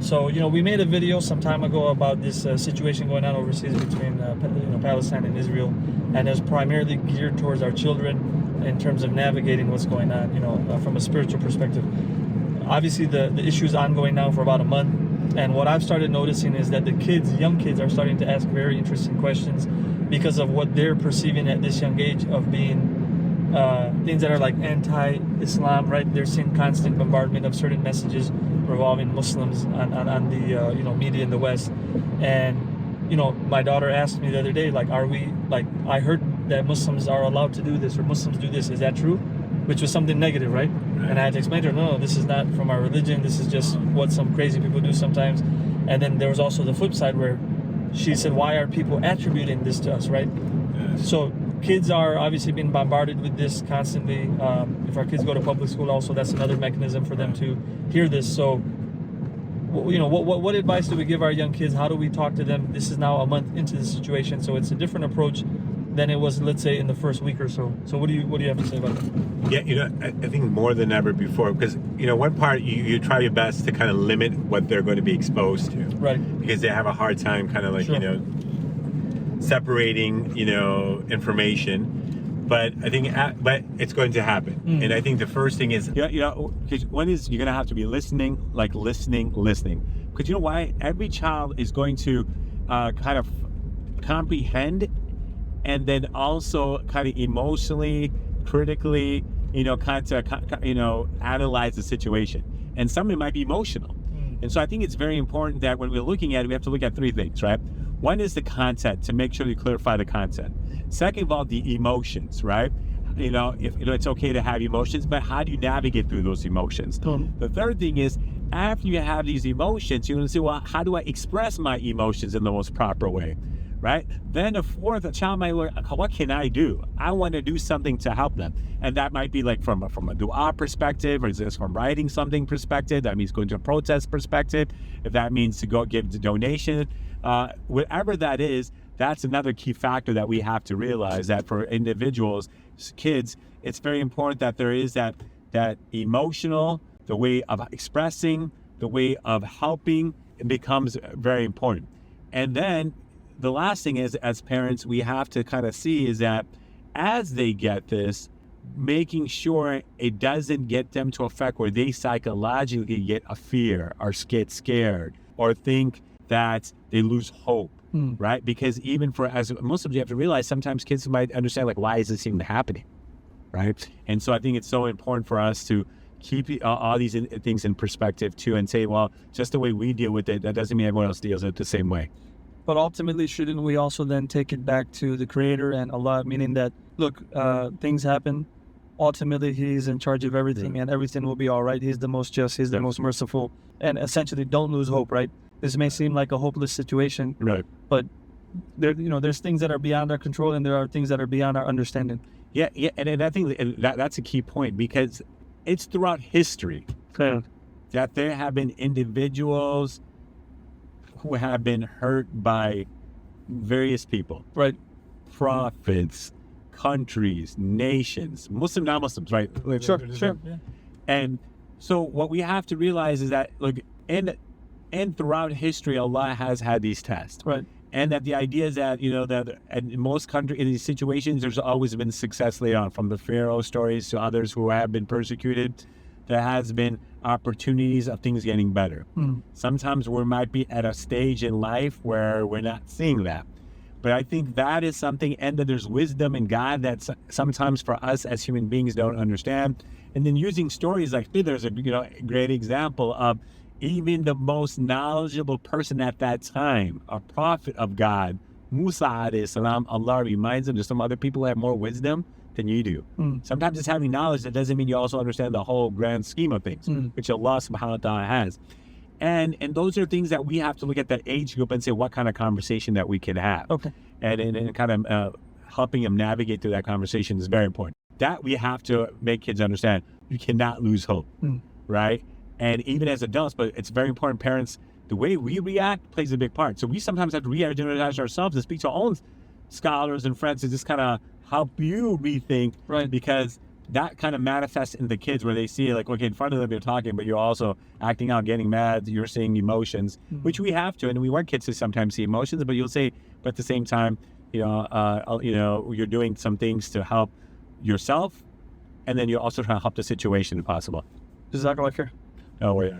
So, we made a video some time ago about this situation going on overseas between Palestine and Israel, and it was primarily geared towards our children in terms of navigating what's going on, from a spiritual perspective. Obviously, the issue is ongoing now for about a month, and what I've started noticing is that the young kids are starting to ask very interesting questions because of what they're perceiving at this young age of being things that are like anti-Islam, right? They're seeing constant bombardment of certain messages revolving Muslims on the media in the West. And my daughter asked me the other day, like, I heard that Muslims are allowed to do this, or Muslims do this, is that true? Which was something negative, right? And I had to explain to her, no, this is not from our religion, this is just what some crazy people do sometimes. And then there was also the flip side where she said, why are people attributing this to us, right? Yes. So kids are obviously being bombarded with this constantly. If our kids go to public school also, that's another mechanism for them to hear this. So, what advice do we give our young kids? How do we talk to them? This is now a month into the situation, so it's a different approach than it was, let's say, in the first week or so. So what do you have to say about that? Yeah, I think more than ever before, because one part you try your best to kind of limit what they're going to be exposed to, right? Because they have a hard time kind of like sure. Separating information. But I think but it's going to happen. And I think the first thing is because one is you're going to have to be listening because you know why every child is going to kind of comprehend and then also kind of emotionally, critically, analyze the situation. And some of it might be emotional. And so I think it's very important that when we're looking at it, we have to look at three things, right? One is the content, to make sure you clarify the content. Second of all, the emotions, right? If it's okay to have emotions, but how do you navigate through those emotions? The third thing is, after you have these emotions, you're going to say, well, how do I express my emotions in the most proper way? Right? Then the fourth, a child might learn, what can I do? I want to do something to help them. And that might be like from a dua perspective, or is this from writing something perspective? That means going to a protest perspective. If that means to go give the donation, whatever that is, that's another key factor that we have to realize, that for individuals, kids, it's very important that there is that emotional, the way of expressing, the way of helping, it becomes very important. And then the last thing is, as parents, we have to kind of see is that as they get this, making sure it doesn't get them to affect where they psychologically get a fear or get scared or think that they lose hope, right? Because even as Muslims, you have to realize sometimes kids might understand, like, why is this even happening, right? And so I think it's so important for us to keep all these things in perspective too, and say, well, just the way we deal with it, that doesn't mean everyone else deals with it the same way. But ultimately, shouldn't we also then take it back to the Creator and Allah, meaning that, look, things happen. Ultimately, He's in charge of everything, and everything will be all right. He's the most just, He's the most merciful, and essentially, don't lose hope, right? This may seem like a hopeless situation, right? But there's things that are beyond our control, and there are things that are beyond our understanding. Yeah, and I think that's a key point, because it's throughout history that there have been individuals who have been hurt by various people, right? Prophets, countries, nations, Muslim, non-Muslims, right? Sure. Yeah. And so what we have to realize is that, look, and throughout history, Allah has had these tests, right? And that the idea is that, that in most countries, in these situations, there's always been success later on, from the Pharaoh stories to others who have been persecuted. There has been opportunities of things getting better. Sometimes we might be at a stage in life where we're not seeing that. But I think that is something, and that there's wisdom in God that sometimes for us as human beings don't understand. And then using stories like this, there's a great example of even the most knowledgeable person at that time, a prophet of God, Musa alayhi salam, Allah reminds him that some other people have more wisdom than you do. Sometimes it's having knowledge that doesn't mean you also understand the whole grand scheme of things, which Allah subhanahu wa ta'ala has. And those are things that we have to look at that age group and say what kind of conversation that we can have. Okay. And kind of helping them navigate through that conversation is very important. That we have to make kids understand. You cannot lose hope, right? And even as adults, but it's very important, parents, the way we react plays a big part. So we sometimes have to re-energize ourselves and speak to our own scholars and friends to just kind of help you rethink, right? Because that kind of manifests in the kids where they see like, okay, in front of them you're talking, but you're also acting out, getting mad, you're seeing emotions, which we have to, and we want kids to sometimes see emotions, but you'll say, but at the same time, you're doing some things to help yourself, and then you're also trying to help the situation if possible. Jazakallah khair. No worry.